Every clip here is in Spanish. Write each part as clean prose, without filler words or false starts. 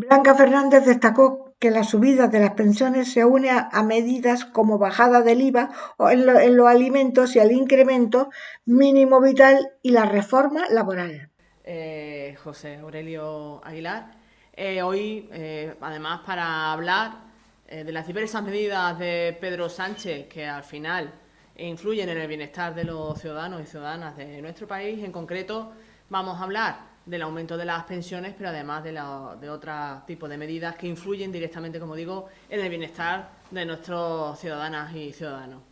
Blanca Fernández destacó que la subida de las pensiones se une a medidas como bajada del IVA en los alimentos y al incremento mínimo vital y la reforma laboral. José Aurelio Aguilar. Hoy, además, para hablar de las diversas medidas de Pedro Sánchez que al final influyen en el bienestar de los ciudadanos y ciudadanas de nuestro país, en concreto vamos a hablar del aumento de las pensiones, pero además de otro tipo de medidas que influyen directamente, como digo, en el bienestar de nuestros ciudadanas y ciudadanos.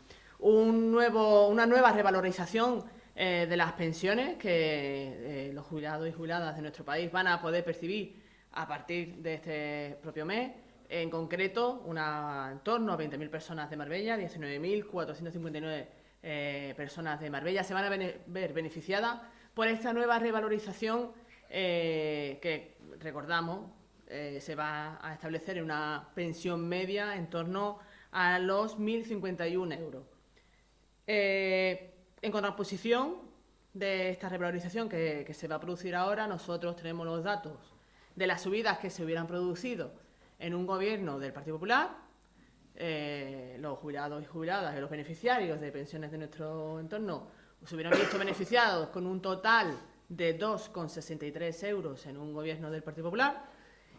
Una nueva revalorización de las pensiones que los jubilados y jubiladas de nuestro país van a poder percibir a partir de este propio mes. En concreto, en torno a 20.000 personas de Marbella, 19.459 personas de Marbella se van a ver beneficiadas por esta nueva revalorización que, recordamos, se va a establecer en una pensión media en torno a los 1.051 euros. En contraposición de esta revalorización que se va a producir ahora, nosotros tenemos los datos de las subidas que se hubieran producido en un gobierno del Partido Popular. Los jubilados y jubiladas y los beneficiarios de pensiones de nuestro entorno se hubieran visto beneficiados con un total de 2,63 euros en un gobierno del Partido Popular,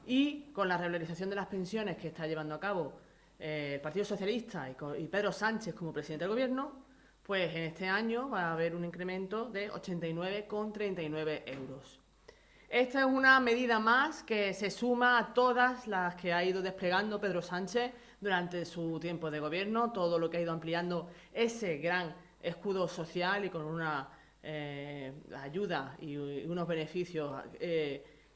y con la revalorización de las pensiones que está llevando a cabo el Partido Socialista y Pedro Sánchez como presidente del gobierno, pues en este año va a haber un incremento de 89,39 euros. Esta es una medida más que se suma a todas las que ha ido desplegando Pedro Sánchez durante su tiempo de gobierno, todo lo que ha ido ampliando ese gran escudo social y con una ayuda y unos beneficios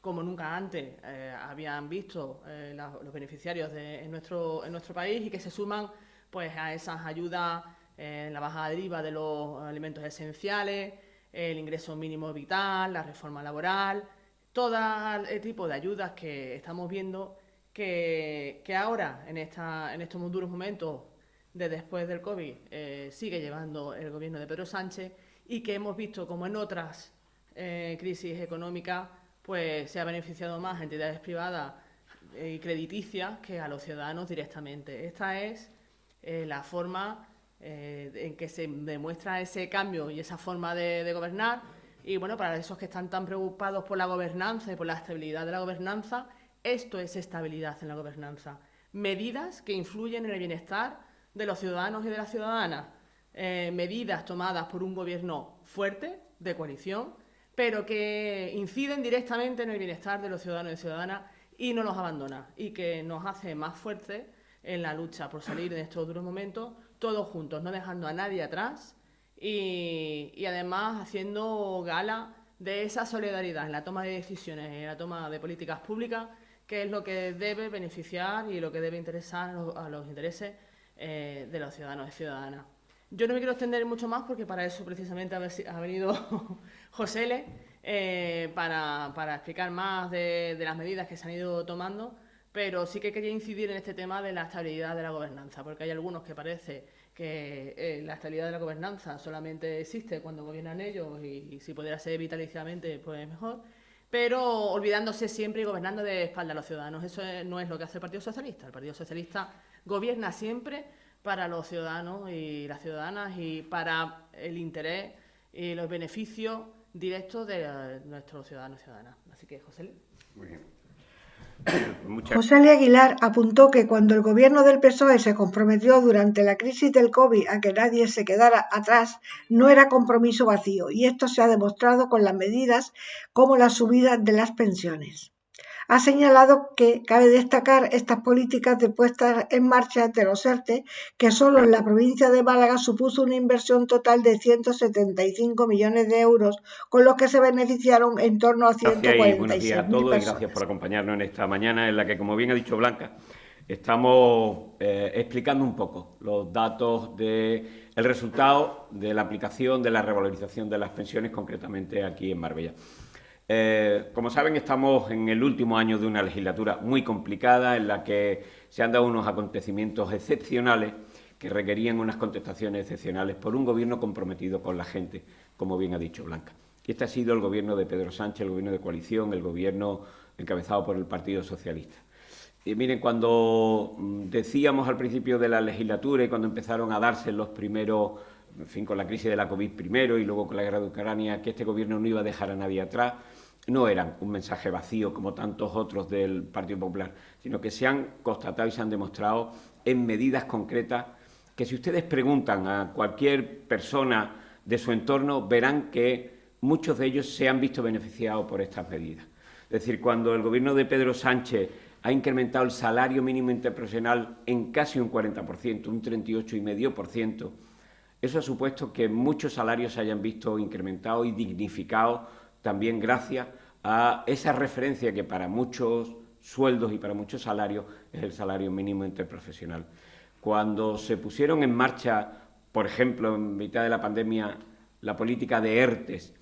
como nunca antes habían visto los beneficiarios en nuestro país, y que se suman pues a esas ayudas, la bajada del IVA de los alimentos esenciales, el ingreso mínimo vital, la reforma laboral, todo el tipo de ayudas que estamos viendo que ahora, en estos duros momentos de después del COVID, sigue llevando el gobierno de Pedro Sánchez, y que hemos visto como en otras crisis económicas pues se ha beneficiado más a entidades privadas y crediticias que a los ciudadanos directamente. Esta es la forma en que se demuestra ese cambio y esa forma de gobernar. Y bueno, para esos que están tan preocupados por la gobernanza y por la estabilidad de la gobernanza, esto es estabilidad en la gobernanza. Medidas que influyen en el bienestar de los ciudadanos y de las ciudadanas. Medidas tomadas por un gobierno fuerte, de coalición, pero que inciden directamente en el bienestar de los ciudadanos y ciudadanas y no los abandona, y que nos hace más fuertes en la lucha por salir de estos duros momentos, todos juntos, no dejando a nadie atrás, y además haciendo gala de esa solidaridad en la toma de decisiones, en la toma de políticas públicas, que es lo que debe beneficiar y lo que debe interesar a los intereses de los ciudadanos y ciudadanas. Yo no me quiero extender mucho más porque para eso precisamente ha venido José L. Para explicar más de las medidas que se han ido tomando, pero sí que quería incidir en este tema de la estabilidad de la gobernanza, porque hay algunos que parece que la estabilidad de la gobernanza solamente existe cuando gobiernan ellos, y si pudiera ser vitaliciamente, pues mejor, pero olvidándose siempre y gobernando de espalda a los ciudadanos. Eso no es lo que hace el Partido Socialista. El Partido Socialista gobierna siempre para los ciudadanos y las ciudadanas y para el interés y los beneficios directos de nuestros ciudadanos y ciudadanas. Así que, José. Muy bien. José L. Aguilar apuntó que cuando el gobierno del PSOE se comprometió durante la crisis del COVID a que nadie se quedara atrás, no era compromiso vacío, y esto se ha demostrado con las medidas como la subida de las pensiones. Ha señalado que cabe destacar estas políticas de puesta en marcha de los ERTE, que solo en la provincia de Málaga supuso una inversión total de 175 millones de euros, con los que se beneficiaron en torno a Gracias y buenos días a 146.000 todos, y gracias por personas. acompañarnos en esta mañana en la que, como bien ha dicho Blanca, estamos explicando un poco los datos del resultado de la aplicación de la revalorización de las pensiones, concretamente aquí en Marbella. Como saben, estamos en el último año de una legislatura muy complicada en la que se han dado unos acontecimientos excepcionales que requerían unas contestaciones excepcionales por un gobierno comprometido con la gente, como bien ha dicho Blanca. Y este ha sido el gobierno de Pedro Sánchez, el gobierno de coalición, el gobierno encabezado por el Partido Socialista. Y miren, cuando decíamos al principio de la legislatura y cuando empezaron a darse los primeros, en fin, con la crisis de la COVID primero y luego con la guerra de Ucrania, que este gobierno no iba a dejar a nadie atrás, no eran un mensaje vacío como tantos otros del Partido Popular, sino que se han constatado y se han demostrado en medidas concretas que si ustedes preguntan a cualquier persona de su entorno, verán que muchos de ellos se han visto beneficiados por estas medidas. Es decir, cuando el gobierno de Pedro Sánchez ha incrementado el salario mínimo interprofesional en casi un 40%, un 38,5%, eso ha supuesto que muchos salarios se hayan visto incrementados y dignificados también gracias a esa referencia que para muchos sueldos y para muchos salarios es el salario mínimo interprofesional. Cuando se pusieron en marcha, por ejemplo, en mitad de la pandemia, la política de ERTES,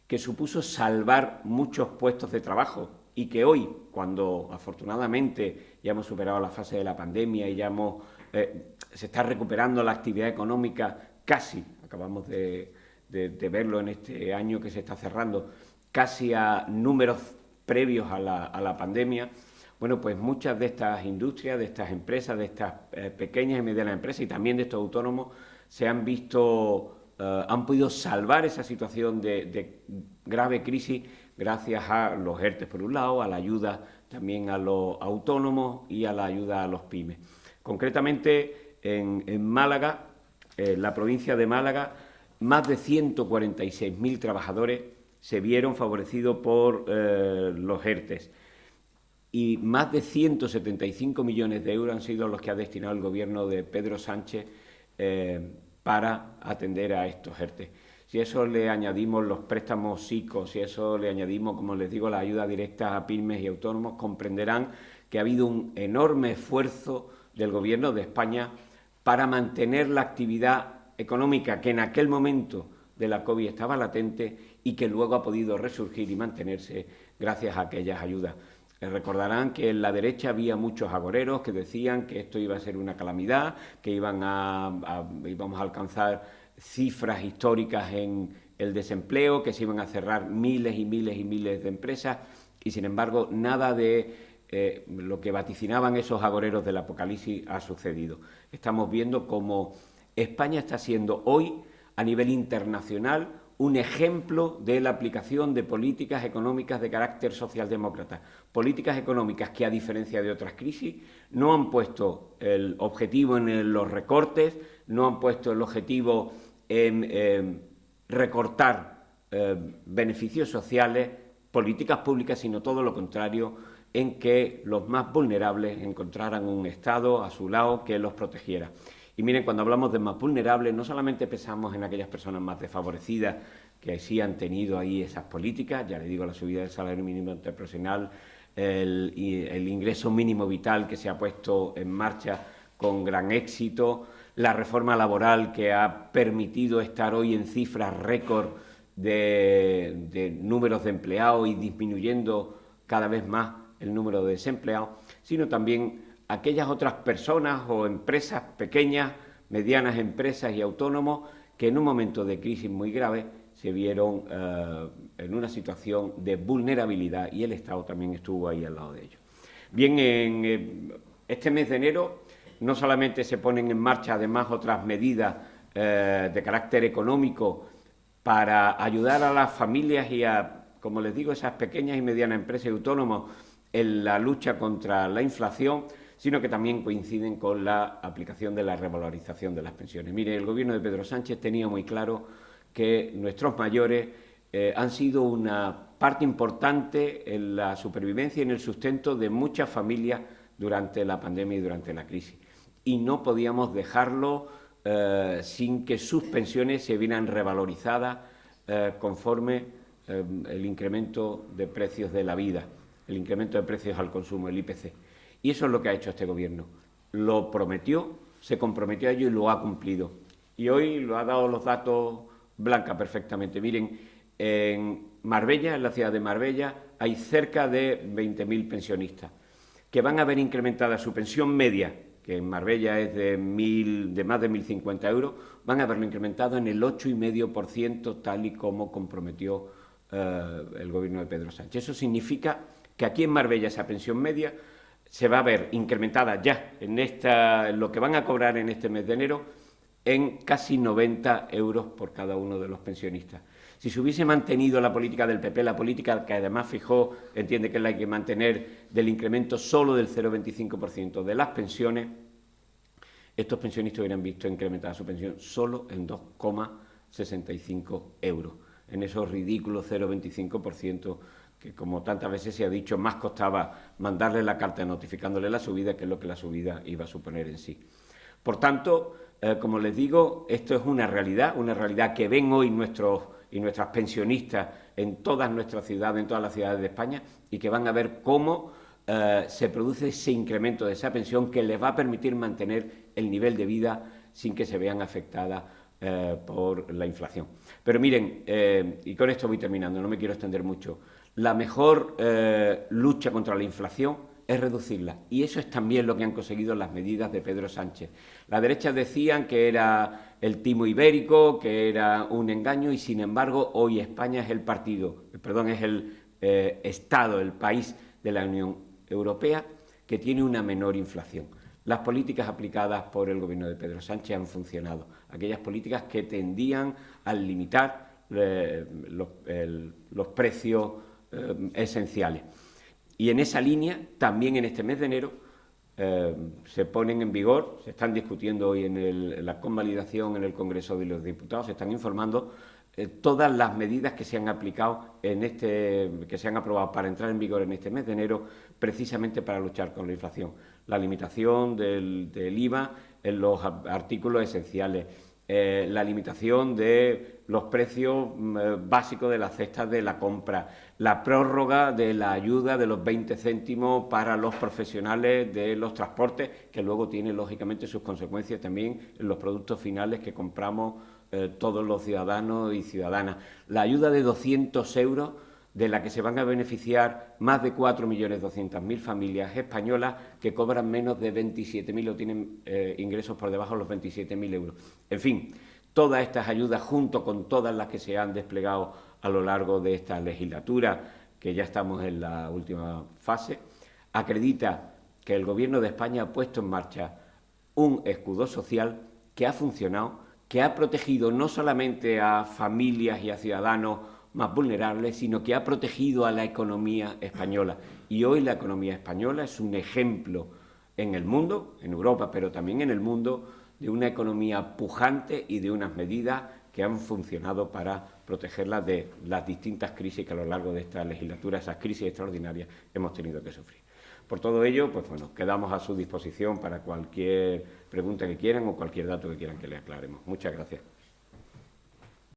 que supuso salvar muchos puestos de trabajo y que hoy, cuando afortunadamente ya hemos superado la fase de la pandemia y ya se está recuperando la actividad económica casi, acabamos de verlo en este año que se está cerrando, casi a números previos a la pandemia, bueno, pues muchas de estas industrias, de estas empresas, de estas pequeñas y medianas empresas y también de estos autónomos se han visto, han podido salvar esa situación de grave crisis gracias a los ERTES por un lado, a la ayuda también a los autónomos y a la ayuda a los pymes. Concretamente en Málaga, la provincia de Málaga, más de 146.000 trabajadores se vieron favorecidos por los ERTES y más de 175 millones de euros han sido los que ha destinado el gobierno de Pedro Sánchez para atender a estos ERTE. Si a eso le añadimos los préstamos SICO, si a eso le añadimos, como les digo, la ayuda directa a pymes y autónomos, comprenderán que ha habido un enorme esfuerzo del Gobierno de España para mantener la actividad económica que en aquel momento de la COVID estaba latente y que luego ha podido resurgir y mantenerse gracias a aquellas ayudas. Recordarán que en la derecha había muchos agoreros que decían que esto iba a ser una calamidad, que íbamos a alcanzar cifras históricas en el desempleo, que se iban a cerrar miles y miles y miles de empresas y, sin embargo, nada de lo que vaticinaban esos agoreros del apocalipsis ha sucedido. Estamos viendo cómo España está siendo hoy, a nivel internacional, un ejemplo de la aplicación de políticas económicas de carácter socialdemócrata. Políticas económicas que, a diferencia de otras crisis, no han puesto el objetivo en los recortes, no han puesto el objetivo en recortar beneficios sociales, políticas públicas, sino todo lo contrario, en que los más vulnerables encontraran un Estado a su lado que los protegiera. Y miren, cuando hablamos de más vulnerables, no solamente pensamos en aquellas personas más desfavorecidas que sí han tenido ahí esas políticas, ya les digo, la subida del salario mínimo interprofesional, el ingreso mínimo vital que se ha puesto en marcha con gran éxito, la reforma laboral que ha permitido estar hoy en cifras récord de números de empleados y disminuyendo cada vez más el número de desempleados, sino también aquellas otras personas o empresas pequeñas, medianas empresas y autónomos que en un momento de crisis muy grave se vieron en una situación de vulnerabilidad y el Estado también estuvo ahí al lado de ellos. Bien, en este mes de enero no solamente se ponen en marcha además otras medidas de carácter económico para ayudar a las familias y a, como les digo, esas pequeñas y medianas empresas y autónomos en la lucha contra la inflación, sino que también coinciden con la aplicación de la revalorización de las pensiones. Mire, el Gobierno de Pedro Sánchez tenía muy claro que nuestros mayores han sido una parte importante en la supervivencia y en el sustento de muchas familias durante la pandemia y durante la crisis. Y no podíamos dejarlo sin que sus pensiones se vieran revalorizadas conforme el incremento de precios de la vida, el incremento de precios al consumo, el IPC. Y eso es lo que ha hecho este Gobierno. Lo prometió, se comprometió a ello y lo ha cumplido. Y hoy lo ha dado los datos Blanca perfectamente. Miren, en Marbella, en la ciudad de Marbella, hay cerca de 20.000 pensionistas que van a ver incrementada su pensión media, que en Marbella es de más de 1.050 euros, van a verlo incrementado en el 8,5%, tal y como comprometió el Gobierno de Pedro Sánchez. Eso significa que aquí en Marbella esa pensión media se va a ver incrementada ya en lo que van a cobrar en este mes de enero en casi 90 euros por cada uno de los pensionistas. Si se hubiese mantenido la política del PP, la política que además fijó, entiende que es la que hay que mantener, del incremento solo del 0,25% de las pensiones, estos pensionistas hubieran visto incrementada su pensión solo en 2,65 euros, en esos ridículos 0,25% que, como tantas veces se ha dicho, más costaba mandarle la carta notificándole la subida que lo que la subida iba a suponer en sí. Por tanto, como les digo, esto es una realidad que ven hoy nuestros y nuestras pensionistas en todas nuestras ciudades, en todas las ciudades de España, y que van a ver cómo se produce ese incremento de esa pensión que les va a permitir mantener el nivel de vida sin que se vean afectadas por la inflación. Pero miren, y con esto voy terminando, no me quiero extender mucho, la mejor lucha contra la inflación es reducirla. Y eso es también lo que han conseguido las medidas de Pedro Sánchez. La derecha decían que era el timo ibérico, que era un engaño, y sin embargo hoy España es el Estado, el país de la Unión Europea que tiene una menor inflación. Las políticas aplicadas por el gobierno de Pedro Sánchez han funcionado. Aquellas políticas que tendían a limitar los precios esenciales. Y en esa línea, también en este mes de enero, se ponen en vigor, se están discutiendo hoy en la convalidación en el Congreso de los Diputados, se están informando todas las medidas que se han aplicado que se han aprobado para entrar en vigor en este mes de enero, precisamente para luchar con la inflación. La limitación del IVA en los artículos esenciales, la limitación de los precios básicos de las cestas de la compra, la prórroga de la ayuda de los 20 céntimos para los profesionales de los transportes, que luego tiene lógicamente sus consecuencias también en los productos finales que compramos todos los ciudadanos y ciudadanas. La ayuda de 200 euros, de la que se van a beneficiar más de 4.200.000 familias españolas que cobran menos de 27.000 o tienen ingresos por debajo de los 27.000 euros. En fin, todas estas ayudas, junto con todas las que se han desplegado a lo largo de esta legislatura, que ya estamos en la última fase, acredita que el Gobierno de España ha puesto en marcha un escudo social que ha funcionado, que ha protegido no solamente a familias y a ciudadanos más vulnerables, sino que ha protegido a la economía española. Y hoy la economía española es un ejemplo en el mundo, en Europa, pero también en el mundo, de una economía pujante y de unas medidas que han funcionado para protegerla de las distintas crisis que a lo largo de esta legislatura, esas crisis extraordinarias, hemos tenido que sufrir. Por todo ello, pues bueno, quedamos a su disposición para cualquier pregunta que quieran o cualquier dato que quieran que le aclaremos. Muchas gracias.